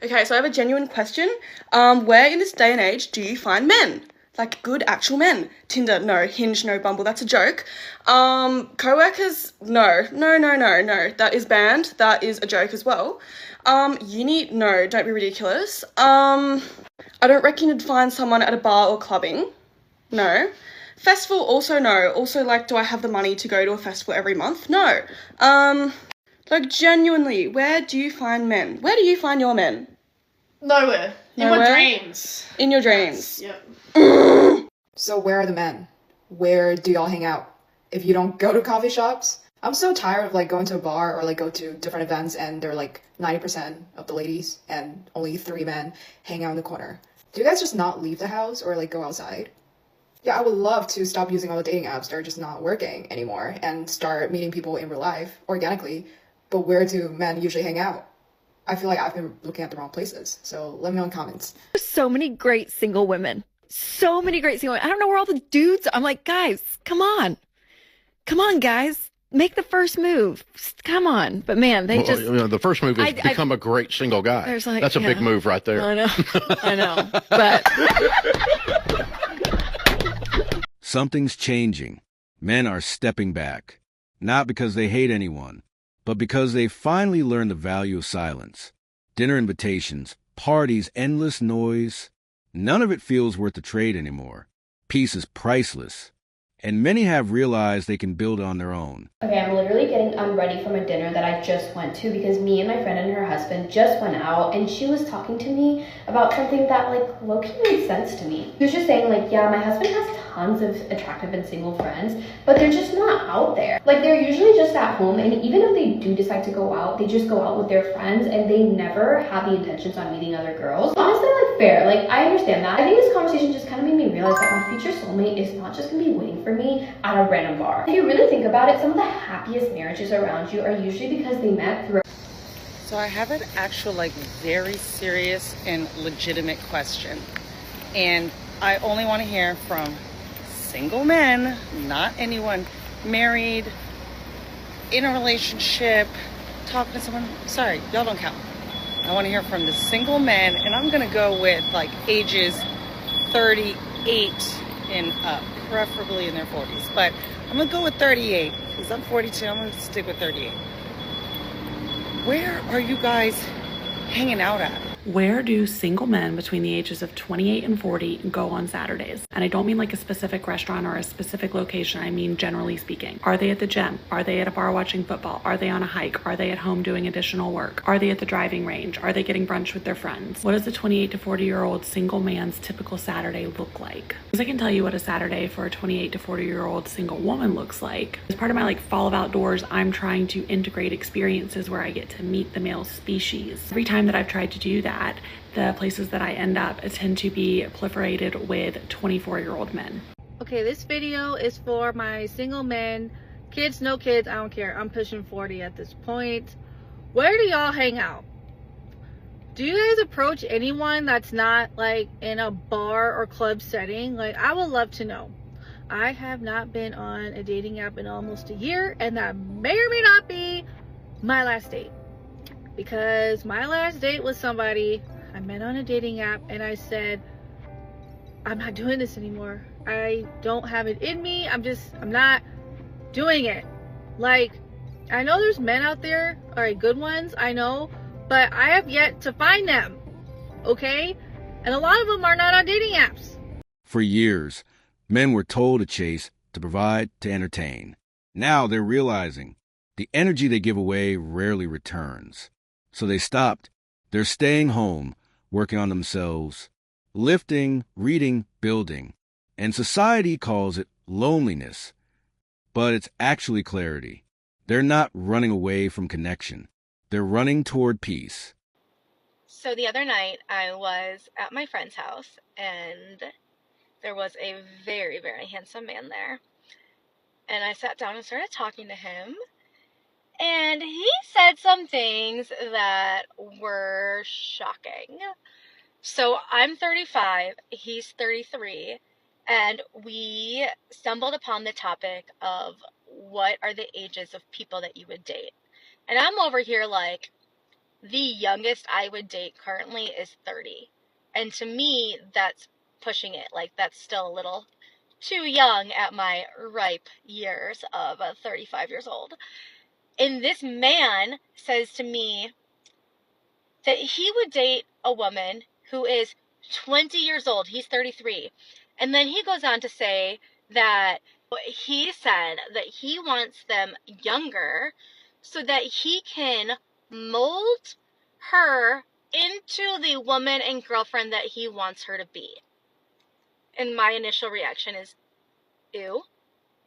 Okay, so I have a genuine question. Where in this day and age do you find men? Like good actual men. Tinder, no. Hinge, no. Bumble, that's a joke. Co-workers, no. No, no, no, no. That is banned. That is a joke as well. Uni, no. Don't be ridiculous. I don't reckon you'd find someone at a bar or clubbing. No. Festival, also no. Also, like, do I have the money to go to a festival every month? No. Like, genuinely, where do you find men? Where do you find your men? Nowhere. In my dreams. In your dreams. Yes. Yep. So where are the men? Where do y'all hang out? If you don't go to coffee shops? I'm so tired of like going to a bar or like go to different events and they're like 90% of the ladies and only 3 men hang out in the corner. Do you guys just not leave the house or like go outside? Yeah, I would love to stop using all the dating apps that are just not working anymore and start meeting people in real life organically. But where do men usually hang out? I feel like I've been looking at the wrong places. So let me know in the comments. There's so many great single women. So many great single women. I don't know where all the dudes. I'm like, guys, come on. Come on, guys. Make the first move. Come on. But man, they just... You know, the first move is become a great single guy. Like, that's a big move right there. I know. I know. But... Something's changing. Men are stepping back. Not because they hate anyone, but because they finally learned the value of silence. Dinner invitations, parties, endless noise. None of it feels worth the trade anymore. Peace is priceless. And many have realized they can build on their own. Okay, I'm literally getting ready from a dinner that I just went to because me and my friend and her husband just went out and she was talking to me about something that like low-key made sense to me. She was just saying like, yeah, my husband has tons of attractive and single friends, but they're just not out there. Like they're usually just at home, and even if they do decide to go out, they just go out with their friends and they never have the intentions on meeting other girls. Honestly, like fair, like I understand that. I think this conversation just kind of made me realize that my future soulmate is not just gonna be waiting for me at a random bar. If you really think about it, some of the happiest marriages around you are usually because they met through. So I have an actual like very serious and legitimate question, and I only want to hear from single men, not anyone married, in a relationship, talking to someone. Sorry, y'all don't count. I want to hear from the single men, and I'm gonna go with like ages 38 and up, preferably in their 40s, but I'm gonna go with 38 because I'm 42. I'm gonna stick with 38. Where are you guys hanging out at? Where do single men between the ages of 28 and 40 go on Saturdays? And I don't mean like a specific restaurant or a specific location. I mean, generally speaking. Are they at the gym? Are they at a bar watching football? Are they on a hike? Are they at home doing additional work? Are they at the driving range? Are they getting brunch with their friends? What does the 28 to 40-year-old single man's typical Saturday look like? Because I can tell you what a Saturday for a 28 to 40-year-old single woman looks like. As part of my like fall of outdoors, I'm trying to integrate experiences where I get to meet the male species. Every time that I've tried to do that, the places that I end up tend to be proliferated with 24-year-old men. Okay, this video is for my single men, kids, no kids, I don't care. I'm pushing 40 at this point. Where do y'all hang out? Do you guys approach anyone that's not like in a bar or club setting? Like, I would love to know. I have not been on a dating app in almost a year, and that may or may not be my last date. Because my last date was somebody I met on a dating app, and I said, I'm not doing this anymore. I don't have it in me. I'm not doing it. Like, I know there's men out there, alright, good ones, I know, but I have yet to find them, okay? And a lot of them are not on dating apps. For years, men were told to chase, to provide, to entertain. Now they're realizing the energy they give away rarely returns. So they stopped. They're staying home, working on themselves, lifting, reading, building. And society calls it loneliness. But it's actually clarity. They're not running away from connection. They're running toward peace. So the other night I was at my friend's house, and there was a very, very handsome man there. And I sat down and started talking to him. And he said some things that were shocking. So I'm 35, he's 33, and we stumbled upon the topic of what are the ages of people that you would date. And I'm over here like, the youngest I would date currently is 30. And to me, that's pushing it. Like, that's still a little too young at my ripe years of 35 years old. And this man says to me that he would date a woman who is 20 years old. He's 33. And then he goes on to say that he said that he wants them younger so that he can mold her into the woman and girlfriend that he wants her to be. And my initial reaction is, ew,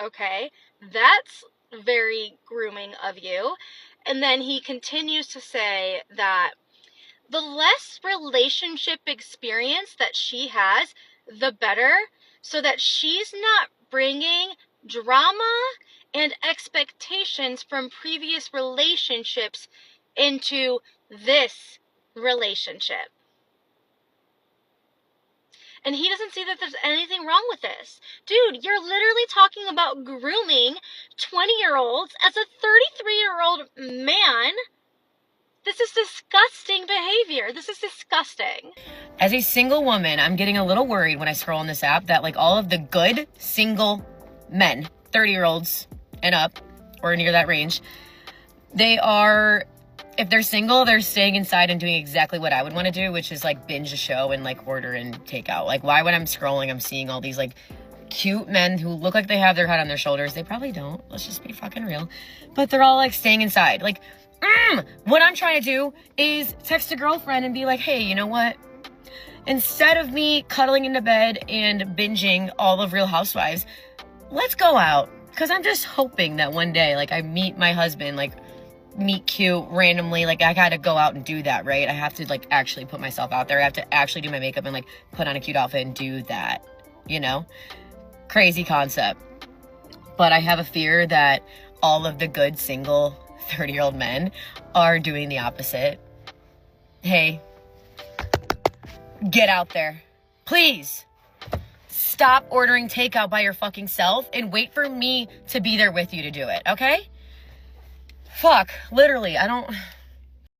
okay, that's very grooming of you. And then he continues to say that the less relationship experience that she has, the better, so that she's not bringing drama and expectations from previous relationships into this relationship. And he doesn't see that there's anything wrong with this. Dude, you're literally talking about grooming 20-year-olds as a 33-year-old man. This is disgusting behavior. This is disgusting. As a single woman, I'm getting a little worried when I scroll on this app that like all of the good single men, 30-year-olds and up, or near that range, they are, if they're single, they're staying inside and doing exactly what I would want to do, which is like binge a show and like order and take out. Like, why when I'm scrolling, I'm seeing all these like cute men who look like they have their head on their shoulders. They probably don't. Let's just be fucking real. But they're all like staying inside. Like, what I'm trying to do is text a girlfriend and be like, hey, you know what? Instead of me cuddling into bed and binging all of Real Housewives, let's go out. Because I'm just hoping that one day, like, I meet my husband, like, meet cute randomly. Like, I gotta go out and do that, right? I have to, like, actually put myself out there. I have to actually do my makeup and, like, put on a cute outfit and do that, you know? Crazy concept. But I have a fear that all of the good single 30-year-old men are doing the opposite. Hey, get out there. Please. Stop ordering takeout by your fucking self and wait for me to be there with you to do it, okay? Fuck, literally, I don't...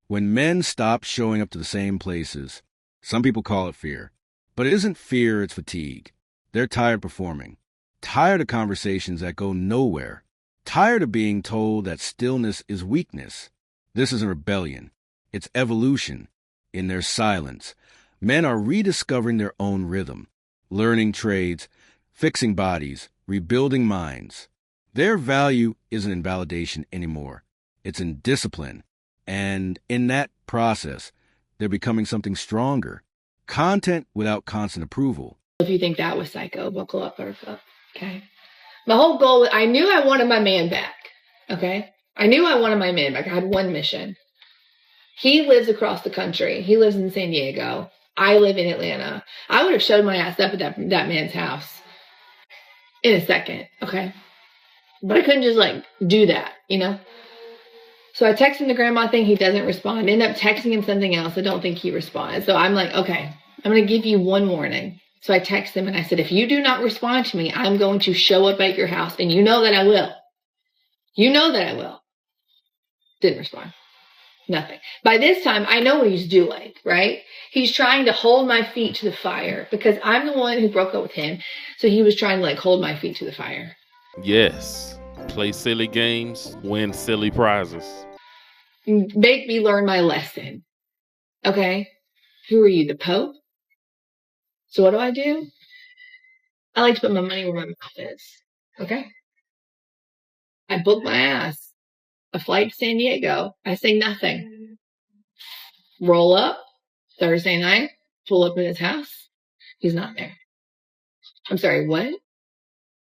When men stop showing up to the same places, some people call it fear. But it isn't fear, it's fatigue. They're tired performing. Tired of conversations that go nowhere. Tired of being told that stillness is weakness. This isn't rebellion. It's evolution. In their silence, men are rediscovering their own rhythm, learning trades, fixing bodies, rebuilding minds. Their value isn't in validation anymore. It's in discipline. And in that process, they're becoming something stronger. Content without constant approval. If you think that was psycho, buckle up, buttercup. Okay. My whole goal, I knew I wanted my man back. Okay. I knew I wanted my man back. I had one mission. He lives across the country. He lives in San Diego. I live in Atlanta. I would have showed my ass up at that man's house in a second. Okay. But I couldn't just like do that, you know? So I text him the grandma thing. He doesn't respond. I end up texting him something else. I don't think he responded. So I'm like, okay, I'm going to give you one warning. So I text him and I said, if you do not respond to me, I'm going to show up at your house. And you know that I will. You know that I will. Didn't respond. Nothing. By this time, I know what he's doing, right? He's trying to hold my feet to the fire because I'm the one who broke up with him. So he was trying to like hold my feet to the fire. Yes. Play silly games, win silly prizes. Make me learn my lesson. Okay? Who are you, the Pope? So what do? I like to put my money where my mouth is. Okay? I booked my ass a flight to San Diego. I say nothing. Roll up Thursday night, pull up in his house. He's not there. I'm sorry, what?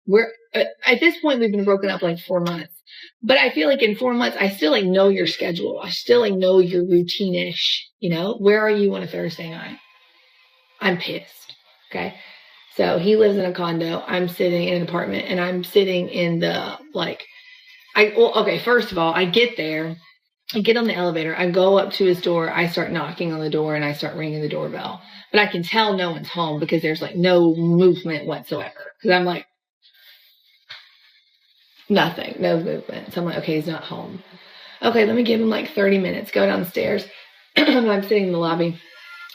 We're at this point we've been broken up like 4 months. But I feel like in 4 months I still like know your schedule. I still like know your routine-ish, you know? Where are you on a Thursday night? I'm pissed. Okay? So he lives in a condo. I'm sitting in an apartment and I'm sitting in the first of all, I get there, I get on the elevator, I go up to his door, I start knocking on the door and I start ringing the doorbell. But I can tell no one's home because there's like no movement whatsoever. Because I'm like, nothing, no movement. So I'm like, okay, he's not home. Okay, let me give him like 30 minutes, go downstairs. I'm sitting in the lobby.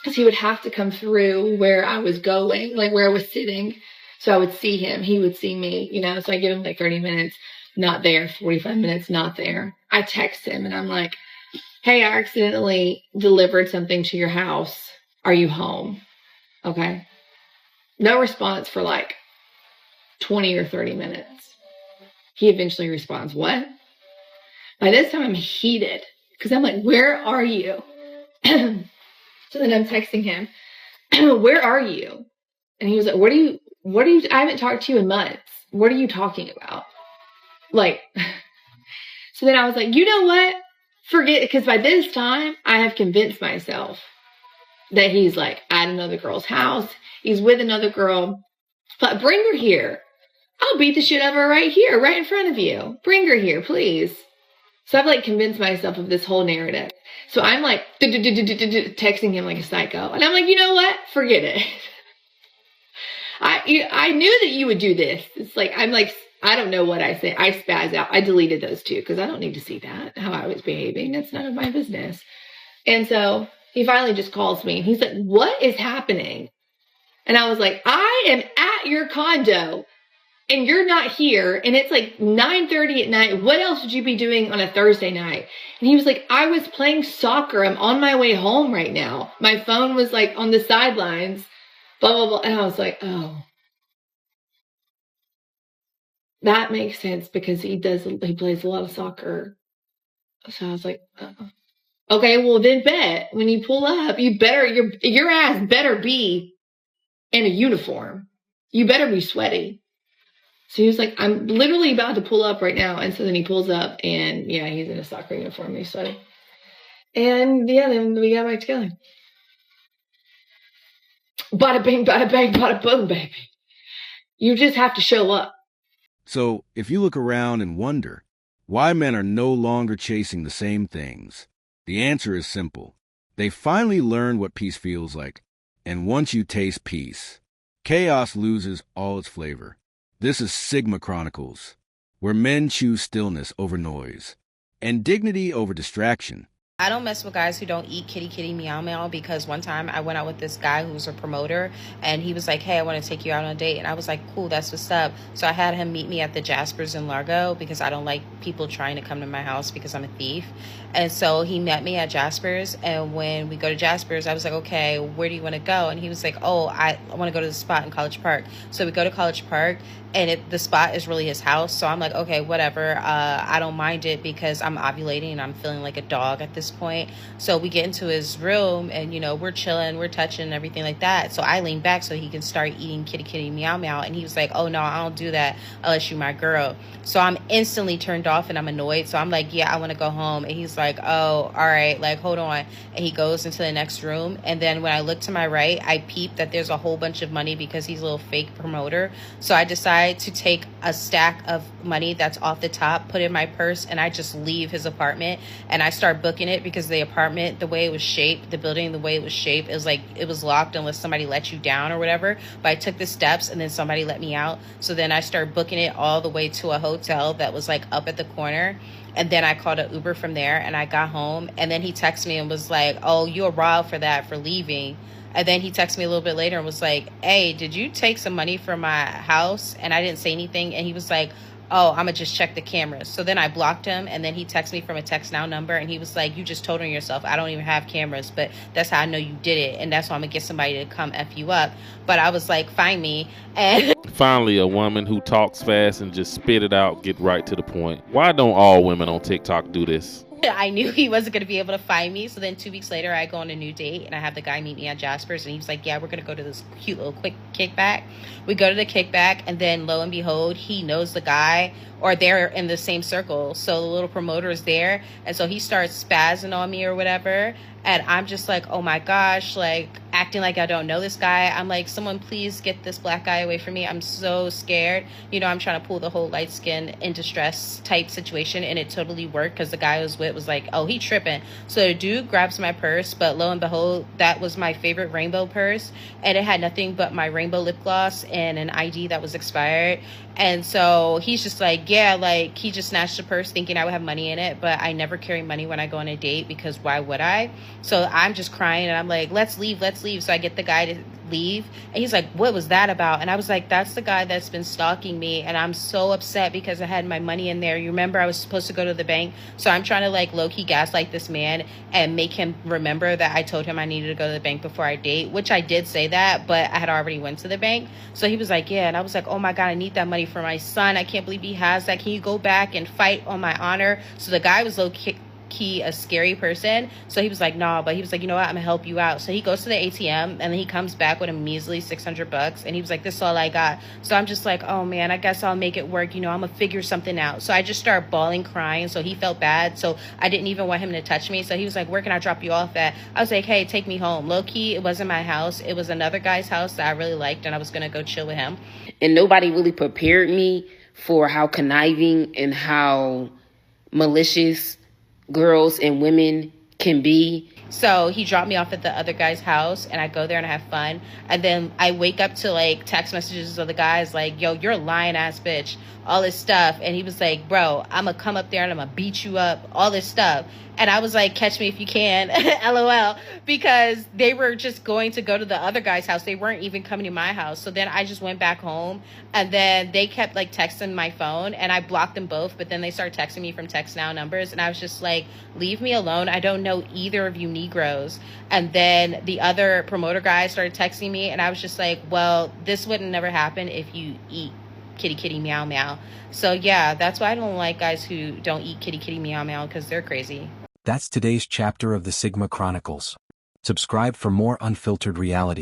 Because he would have to come through where I was going, like where I was sitting. So I would see him. He would see me, you know. So I give him like 30 minutes, not there. 45 minutes, not there. I text him and I'm like, hey, I accidentally delivered something to your house. Are you home? Okay. No response for like 20 or 30 minutes. He eventually responds, what? By this time I'm heated because I'm like, where are you? So then I'm texting him, where are you? And he was like, I haven't talked to you in months. What are you talking about? Like, so then I was like, you know what? Forget it. Because by this time I have convinced myself that he's like at another girl's house. He's with another girl. But bring her here. I'll beat the shit out of her right here, right in front of you. Bring her here, please. So I've like convinced myself of this whole narrative. So I'm like texting him like a psycho. And I'm like, you know what? Forget it. I knew that you would do this. It's like, I'm like, I don't know what I say. I spaz out. I deleted those two because I don't need to see that, how I was behaving. That's none of my business. And so he finally just calls me and he's like, what is happening? And I was like, I am at your condo and you're not here. And it's like 9:30 at night. What else would you be doing on a Thursday night? And he was like, I was playing soccer. I'm on my way home right now. My phone was like on the sidelines, blah, blah, blah. And I was like, oh, that makes sense because he plays a lot of soccer. So I was like, okay, well then bet when you pull up, your ass better be in a uniform. You better be sweaty. So he was like, I'm literally about to pull up right now. And so then he pulls up and yeah, he's in a soccer uniform. He's sweaty. And yeah, then we got back together. Bada bing, bada bang, bada boom, baby. You just have to show up. So if you look around and wonder why men are no longer chasing the same things, the answer is simple. They finally learned what peace feels like. And once you taste peace, chaos loses all its flavor. This is Sigma Chronicles, where men choose stillness over noise and dignity over distraction. I don't mess with guys who don't eat kitty kitty meow meow, because one time I went out with this guy who's a promoter and he was like, hey, I want to take you out on a date. And I was like, cool, that's what's up. So I had him meet me at the Jaspers in Largo because I don't like people trying to come to my house because I'm a thief. And so he met me at Jaspers. And when we go to Jaspers, I was like, okay, where do you want to go? And he was like, oh, I want to go to the spot in College Park. So we go to College Park and the spot is really his house. So I'm like, okay, whatever. I don't mind it because I'm ovulating and I'm feeling like a dog at this point. So we get into his room and, you know, we're chilling, we're touching and everything like that. So I lean back so he can start eating kitty kitty meow meow. And he was like, oh no, I don't do that unless you're my girl. So I'm instantly turned off and I'm annoyed. So I'm like, yeah, I want to go home. And he's like, oh, all right, like, hold on. And he goes into the next room. And then when I look to my right, I peep that there's a whole bunch of money because he's a little fake promoter. So I decide to take a stack of money that's off the top, put it in my purse, and I just leave his apartment and I start booking it because the apartment, the way it was shaped, the building, the way it was shaped, it was like it was locked unless somebody let you down or whatever. But I took the steps and then somebody let me out. So then I started booking it all the way to a hotel that was like up at the corner. And then I called an Uber from there and I got home. And then he texted me and was like, oh, you're robbed for that, for leaving. And then he texted me a little bit later and was like, hey, did you take some money from my house? And I didn't say anything. And he was like, oh, I'm going to just check the cameras. So then I blocked him. And then he texted me from a text now number. And he was like, you just told on yourself. I don't even have cameras. But that's how I know you did it. And that's why I'm going to get somebody to come F you up. But I was like, find me. And finally, a woman who talks fast and just spit it out, get right to the point. Why don't all women on TikTok do this? I knew he wasn't going to be able to find me. So then 2 weeks later, I go on a new date and I have the guy meet me at Jasper's. And he was like, yeah, we're going to go to this cute little quick kickback. We go to the kickback and then lo and behold, he knows the guy or they're in the same circle. So the little promoter is there. And so he starts spazzing on me or whatever. And I'm just like, oh my gosh, like, acting like I don't know this guy. I'm like, someone please get this black guy away from me. I'm so scared. You know, I'm trying to pull the whole light skin in distress type situation, and it totally worked because the guy I was with was like, oh, he tripping. So the dude grabs my purse, but lo and behold, that was my favorite rainbow purse, and it had nothing but my rainbow lip gloss and an ID that was expired. And so he's just like, yeah, like he just snatched the purse thinking I would have money in it, but I never carry money when I go on a date because why would I? So I'm just crying and I'm like, let's leave. So I get the guy to leave and he's like, what was that about? And I was like, that's the guy that's been stalking me, and I'm so upset because I had my money in there. You remember I was supposed to go to the bank, so I'm trying to like low-key gaslight this man and make him remember that I told him I needed to go to the bank before I date, which I did say that, but I had already went to the bank. So he was like, yeah, and I was like, oh my god, I need that money for my son. I can't believe he has that. Can you go back and fight on my honor? So the guy was low-key a scary person, so he was like, nah, but he was like, you know what, I'm gonna help you out. So he goes to the ATM and then he comes back with a measly $600, and he was like, this is all I got. So I'm just like, oh man, I guess I'll make it work, you know, I'm gonna figure something out. So I just started bawling, crying. So he felt bad, so I didn't even want him to touch me. So he was like, where can I drop you off at? I was like, hey, take me home. Low-key, it wasn't my house, it was another guy's house that I really liked, and I was gonna go chill with him. And nobody really prepared me for how conniving and how malicious girls and women can be. So he dropped me off at the other guy's house, and I go there and I have fun. And then I wake up to like text messages of the guys like, yo, you're a lying ass bitch, all this stuff. And he was like, bro, I'm gonna come up there and I'm gonna beat you up, all this stuff. And I was like, catch me if you can, LOL, because they were just going to go to the other guy's house. They weren't even coming to my house. So then I just went back home, and then they kept like texting my phone, and I blocked them both, but then they started texting me from Text Now numbers, and I was just like, leave me alone. I don't know either of you Negroes. And then the other promoter guy started texting me, and I was just like, well, this wouldn't never happen if you eat kitty kitty meow meow. So yeah, that's why I don't like guys who don't eat kitty kitty meow meow, because they're crazy. That's today's chapter of the Sigma Chronicles. Subscribe for more unfiltered reality.